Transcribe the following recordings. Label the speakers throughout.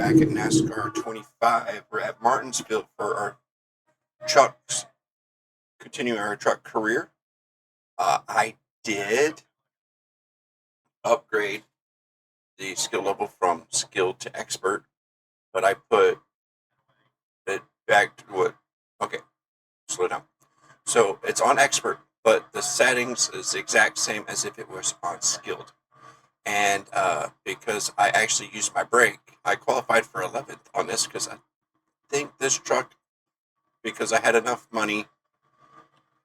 Speaker 1: back at Nascar 25. We're at Martinsville for our trucks, continuing our truck career. I did upgrade the skill level from skilled to expert, but I put it back to what? Okay, slow down. So it's on expert, but the settings is the exact same as if it was on skilled. And because I actually used my brake, I qualified for 11th on this because I think this truck, because I had enough money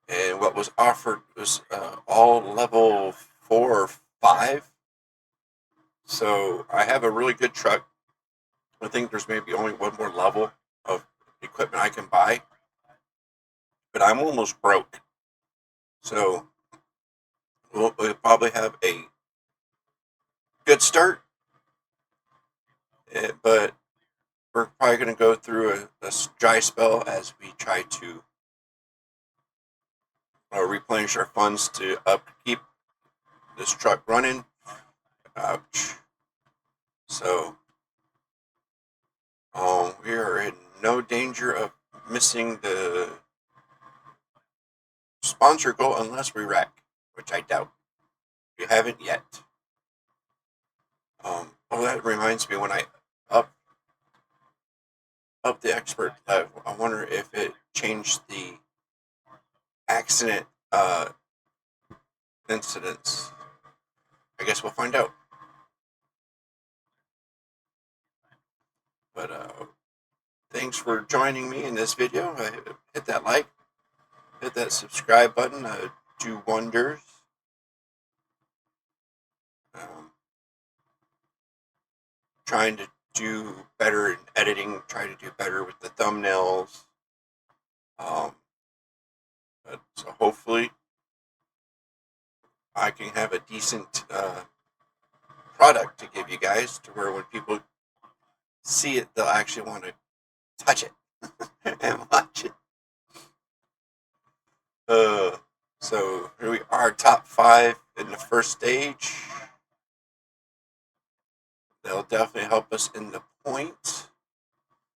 Speaker 1: and what was offered was all level 4 or 5. So I have a really good truck. I think there's maybe only one more level of equipment I can buy, but I'm almost broke. So we'll probably have a good start, but we're probably going to go through a dry spell as we try to replenish our funds to upkeep this truck running. Ouch. So we are in no danger of missing the sponsor goal unless we wreck, which I doubt. We haven't yet. That reminds me, when I up the expert level, I wonder if it changed the accident incidents. I guess we'll find out. But thanks for joining me in this video. Hit that like, hit that subscribe button. Do wonders. Trying to do better in editing, try to do better with the thumbnails. So hopefully I can have a decent product to give you guys, to where when people see it, they'll actually want to touch it and watch it. So here we are, top 5 in the first stage. They'll definitely help us in the point.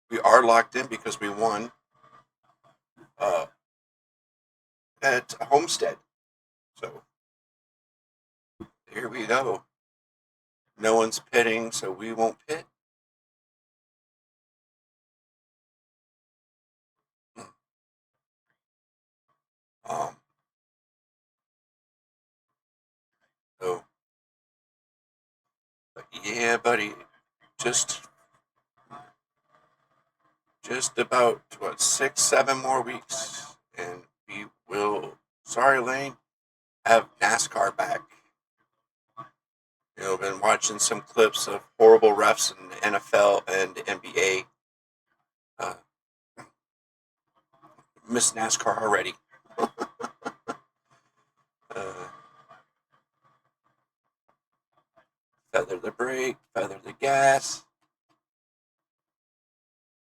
Speaker 1: We are locked in because we won at Homestead. So here we go. No one's pitting, so we won't pit. So, but yeah, buddy, just about, what, 6-7 more weeks, and we will, sorry Lane, have NASCAR back. I've been watching some clips of horrible refs in the NFL and the NBA. Miss NASCAR already. Feather the brake, feather the gas.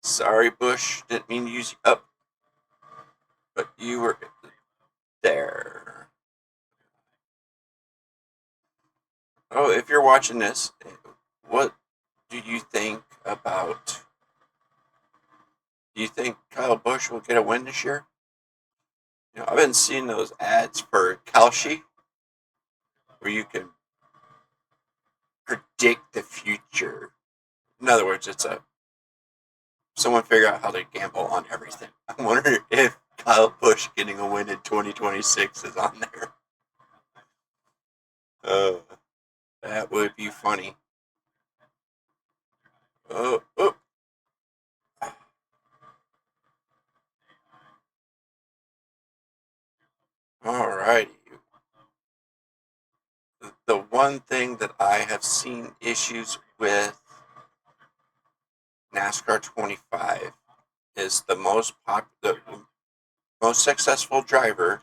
Speaker 1: Sorry, Bush, didn't mean to use you up, but you were there. Oh, if you're watching this, what do you think about? Do you think Kyle Busch will get a win this year? I've been seeing those ads for Kalshi, where you can predict the future. In other words, it's someone figure out how to gamble on everything. I wonder if Kyle Busch getting a win in 2026 is on there. That would be funny. Oh. Alrighty. The one thing that I have seen issues with NASCAR 25 is the most successful driver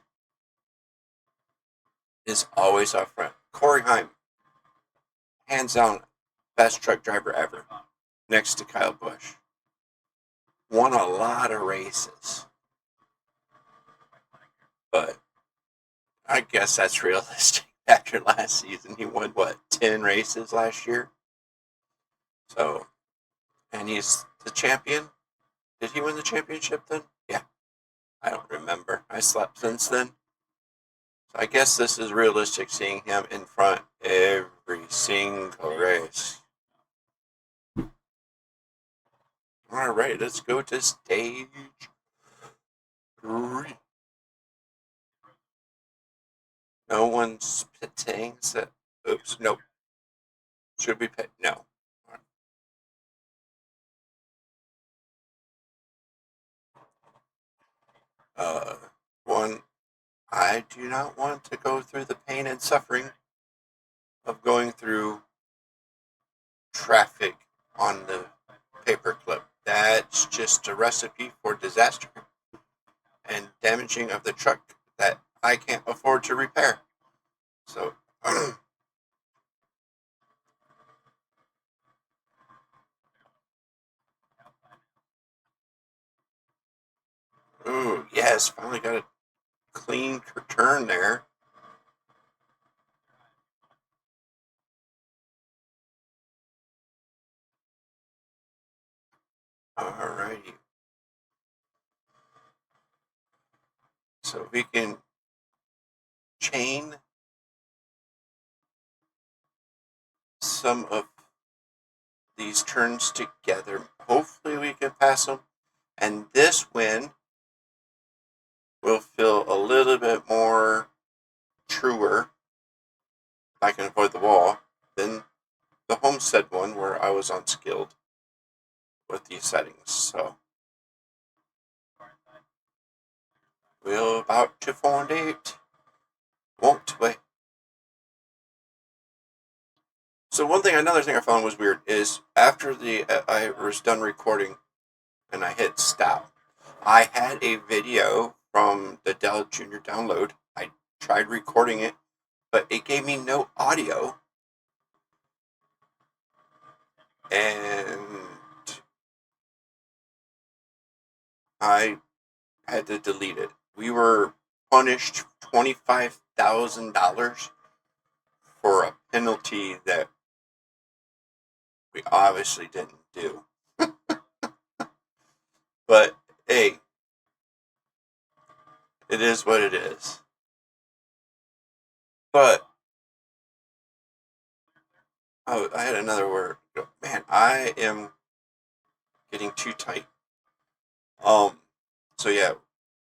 Speaker 1: is always up front. Corey Heim, hands down, best truck driver ever, next to Kyle Busch. Won a lot of races, but I guess that's realistic. After last season, he won 10 races last year. So, and he's the champion. Did he win the championship then? Yeah, I don't remember. I slept since then. So I guess this is realistic, seeing him in front every single race. All right, let's go to stage 3. No one's pitting. So, oops, nope. Should we pit? No. One, I do not want to go through the pain and suffering of going through traffic on the paperclip. That's just a recipe for disaster and damaging of the truck that I can't afford to repair. So, ooh, yes, finally got a clean turn there. Alrighty. So we can chain some of these turns together. Hopefully we can pass them. And this win will feel a little bit more truer, if I can avoid the wall, than the Homestead one where I was unskilled with these settings. So we're about to find it, won't we? So another thing I found was weird is after I was done recording and I hit stop, I had a video from the Dell Junior download. I tried recording it, but it gave me no audio. And I had to delete it. We were punished $25,000 for a penalty that we obviously didn't do. But hey, it is what it is. But oh, I had another word. Man, I am getting too tight. So yeah,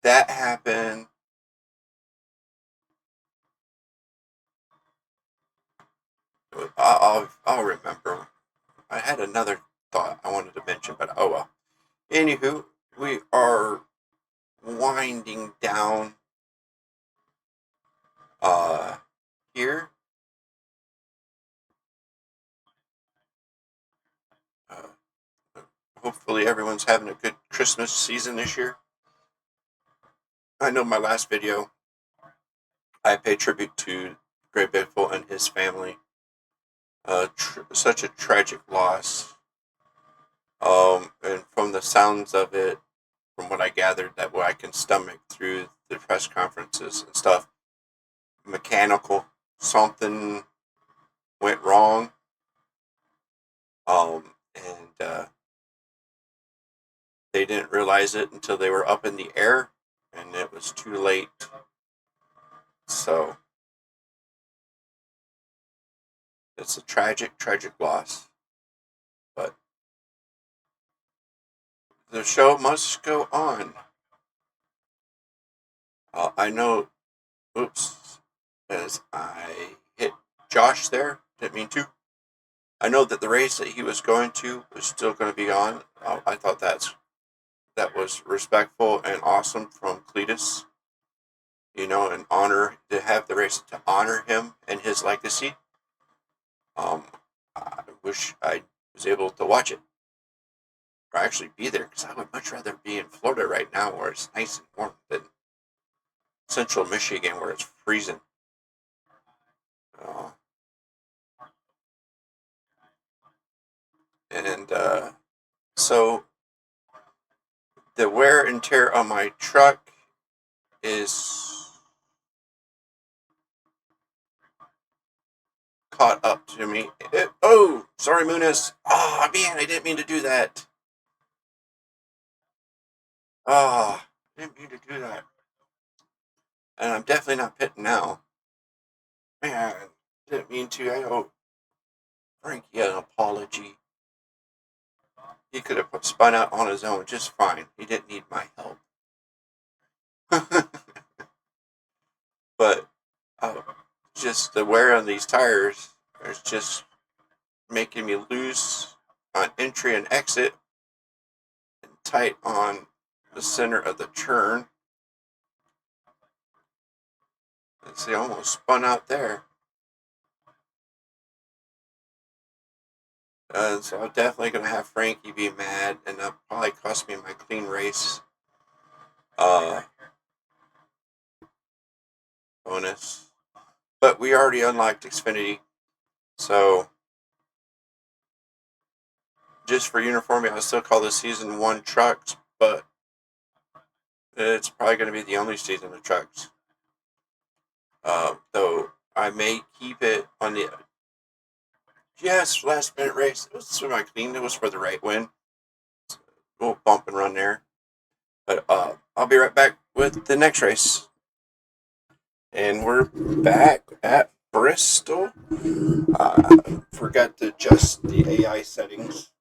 Speaker 1: that happened. I'll remember. I had another thought I wanted to mention, but oh well. Anywho, we are winding down here. Uh, Hopefully everyone's having a good Christmas season this year. I know my last video, I paid tribute to Gray Biffle and his family. Such a tragic loss. And from the sounds of it, from what I gathered, that what I can stomach through the press conferences and stuff, mechanical, something went wrong. And they didn't realize it until they were up in the air, and it was too late. So it's a tragic, tragic loss. But the show must go on. I know, oops, as I hit Josh there, didn't mean to. I know that the race that he was going to was still going to be on. I thought that was respectful and awesome from Cletus. An honor to have the race to honor him and his legacy. I wish I was able to watch it or actually be there, because I would much rather be in Florida right now where it's nice and warm than central Michigan where it's freezing. Uh, and so the wear and tear on my truck is caught up to me. Oh, sorry, Muniz. Oh, man, I didn't mean to do that. Ah, I didn't mean to do that. And I'm definitely not pitting now. Man, didn't mean to. I owe Frankie an apology. He could have spun out on his own just fine. He didn't need my help. But uh, just the wear on these tires is just making me loose on entry and exit and tight on the center of the turn. Let's see, I almost spun out there. So I'm definitely going to have Frankie be mad, and that'll probably cost me my clean race uh, bonus. But we already unlocked Xfinity, so just for uniformity, I'll still call this season one trucks, but it's probably going to be the only season of trucks. Though I may keep it on the last minute race. It was for my clean. It was for the right win. A little bump and run there. But I'll be right back with the next race. And we're back at Bristol. Forgot to adjust the AI settings.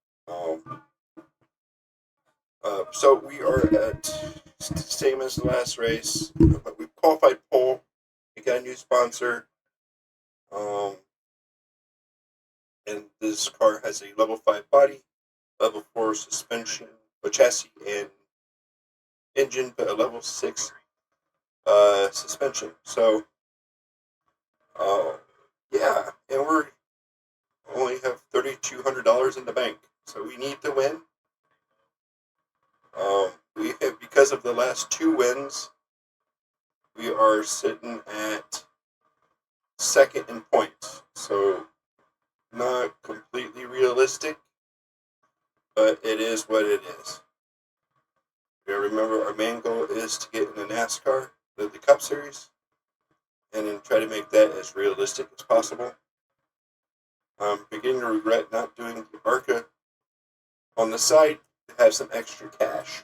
Speaker 1: So we are at same as the last race, but we qualified pole. We got a new sponsor, um, and this car has a level 5 body, level 4 suspension, a chassis, and engine, but a level 6 suspension. So, uh, yeah, and we're only have $3,200 in the bank, so we need to win. We have, because of the last 2 wins, we are sitting at second in points. So not completely realistic, but it is what it is. Remember, our main goal is to get in the Nascar, the Cup Series, and then try to make that as realistic as possible. I'm beginning to regret not doing the ARCA on the side to have some extra cash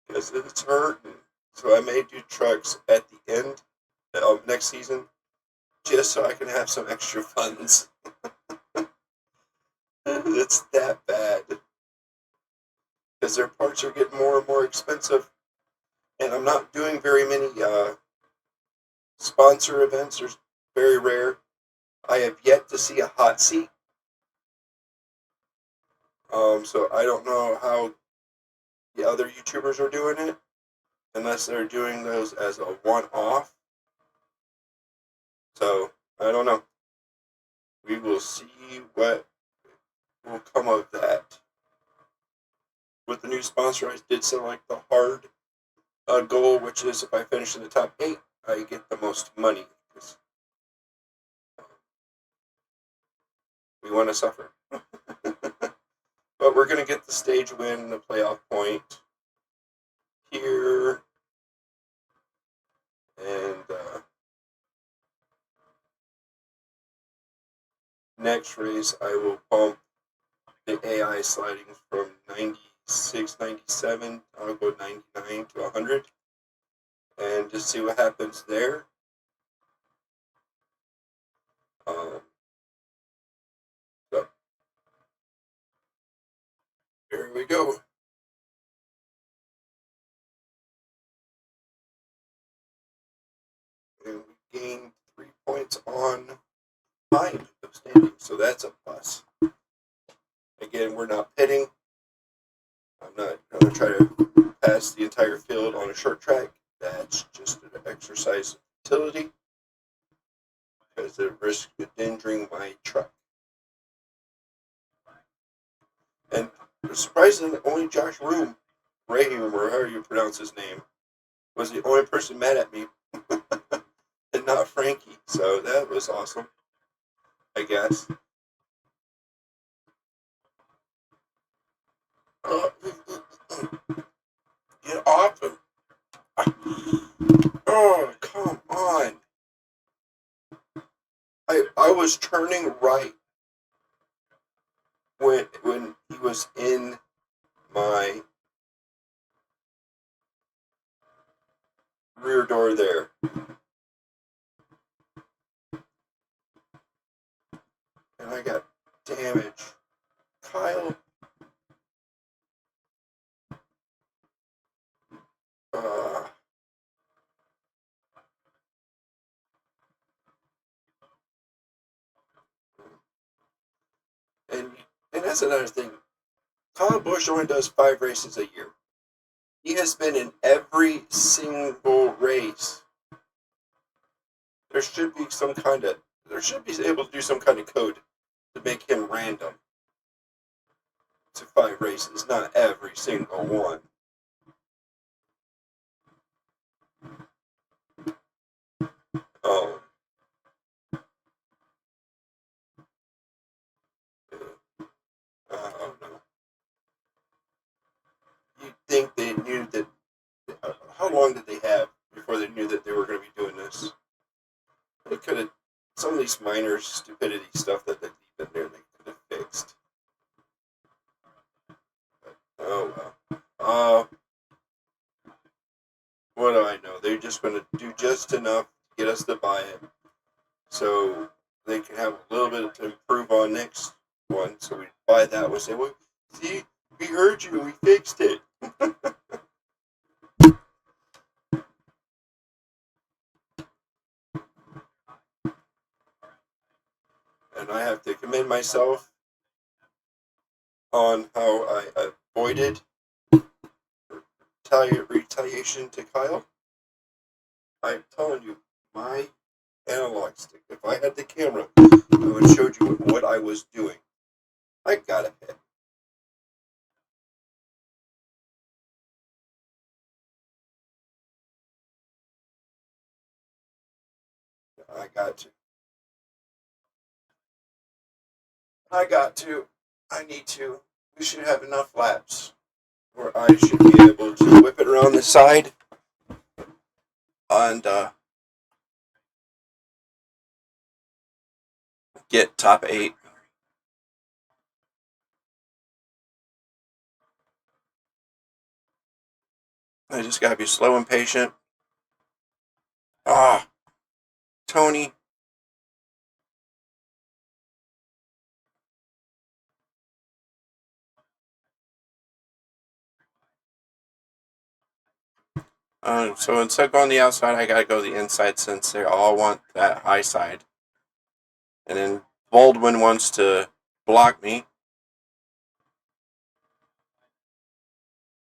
Speaker 1: because it's hurting. So I may do trucks at the end of next season just so I can have some extra funds. It's that bad because their parts are getting more and more expensive, and I'm not doing very many sponsor events. They're very rare. I have yet to see a hot seat, so I don't know how the other YouTubers are doing it, unless they're doing those as a one-off. So I don't know. We will see what will come of that. With the new sponsor, I did select the hard goal, which is if I finish in the top 8, I get the most money. We want to suffer. But we're going to get the stage win, the playoff point here. And next race, I will bump the AI slidings from 96, 97. I'll go 99 to 100. And just see what happens there. So, here we go. And we gained 3 points on time of standing, so that's a plus. Again, we're not pitting. I'm not going to try to pass the entire field on a short track. That's just an exercise of utility because it risks endangering my truck. And surprisingly, only Josh Rahim, or however you pronounce his name, was the only person mad at me, and not Frankie. So that was awesome, I guess. Get off him. Oh, come on. I was turning right when he was in my are there. And I got damage. Kyle. Uh, and that's another thing. Kyle Busch only does 5 races a year. He has been in every single race. There should be able to do some kind of code to make him random to 5 races, not every single one. Oh. I don't know. You'd think they knew that. How long did they have before they knew that they were going to be doing this? They could have. Some of these minor stupidity stuff that they leave in there, they could have fixed. But, oh well. What do I know? They're just going to do just enough to get us to buy it, so they can have a little bit to improve on next one. So we buy that one. Say, well, see, we heard you. We fixed it. And I have to commend myself on how I avoided retaliation to Kyle. I'm telling you, my analog stick, if I had the camera, I would have showed you what I was doing. I got a hit. I got to. I need to. We should have enough laps where I should be able to whip it around the side and get top 8. I just gotta be slow and patient. Ah, Tony. So instead of going the outside, I gotta go the inside since they all want that high side. And then Baldwin wants to block me.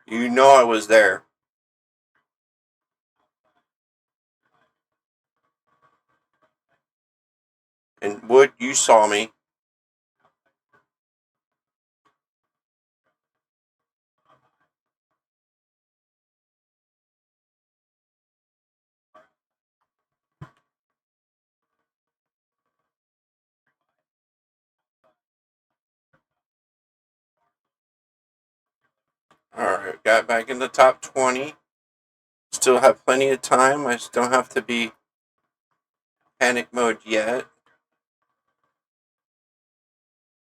Speaker 1: You know I was there. And Wood, you saw me. Alright, got back in the top 20. Still have plenty of time. I just don't have to be panic mode yet.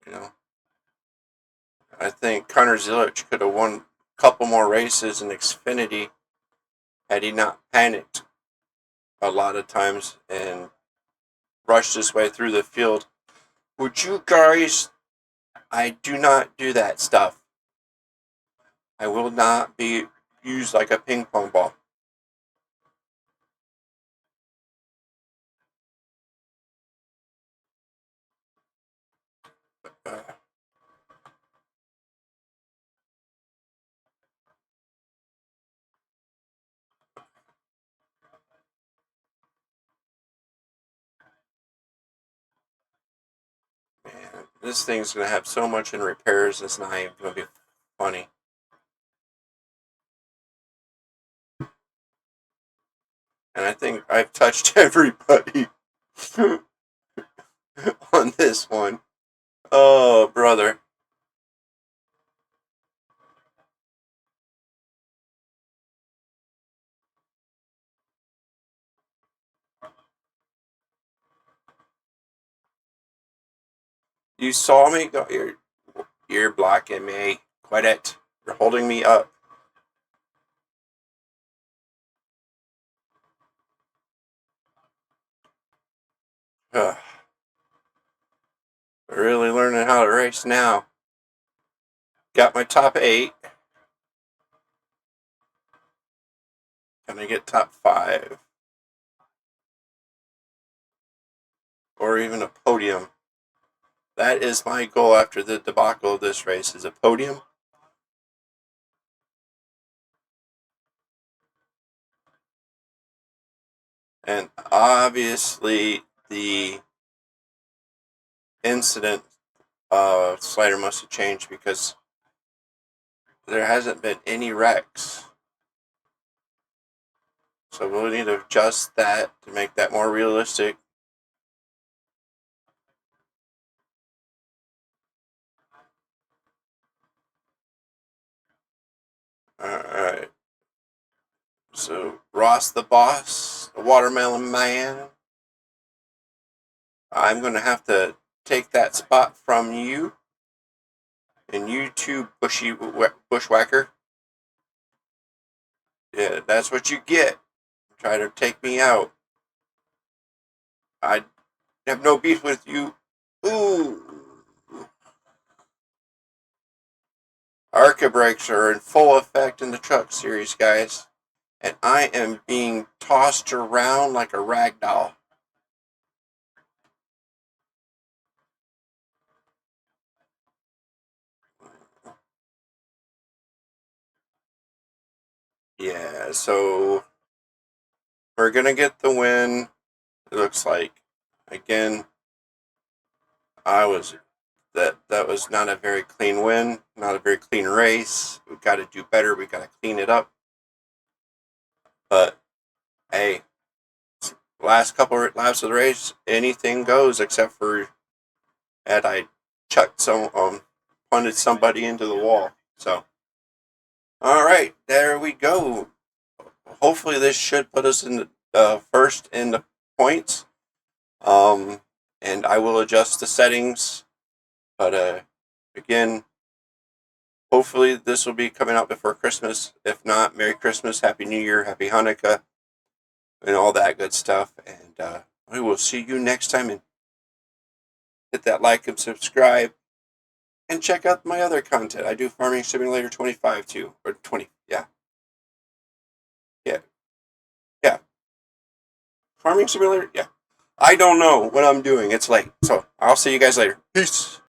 Speaker 1: You know, I think Connor Zilic could have won a couple more races in Xfinity had he not panicked a lot of times and rushed his way through the field. Would you guys? I do not do that stuff. I will not be used like a ping pong ball. Man, this thing's going to have so much in repairs, it's not even going to be funny. And I think I've touched everybody on this one. Oh, brother. You saw me go. You're blocking me. Quit it. You're holding me up. Really learning how to race now. Got my top 8. Gonna get top 5. Or even a podium. That is my goal after the debacle of this race, is a podium. And obviously the incident slider must have changed because there hasn't been any wrecks. So we'll need to adjust that to make that more realistic. Alright. So Ross the boss, the watermelon man. I'm going to have to take that spot from you. And you too, bushwhacker. Yeah, that's what you get. Try to take me out. I have no beef with you. Ooh. Arca brakes are in full effect in the truck series, guys. And I am being tossed around like a rag doll. Yeah, so we're going to get the win, it looks like. Again, that was not a very clean win, not a very clean race. We've got to do better. We've got to clean it up. But hey, last couple of laps of the race, anything goes except for that I punted somebody into the wall. So, all right, there we go. Hopefully, this should put us in the first in the points. And I will adjust the settings. But again, hopefully this will be coming out before Christmas. If not, Merry Christmas, Happy New Year, Happy Hanukkah, and all that good stuff. And we will see you next time. And hit that like and subscribe. And check out my other content. I do Farming Simulator 25 too. Or 20. Yeah. Yeah. Yeah. Farming Simulator? Yeah. I don't know what I'm doing. It's late. So I'll see you guys later. Peace.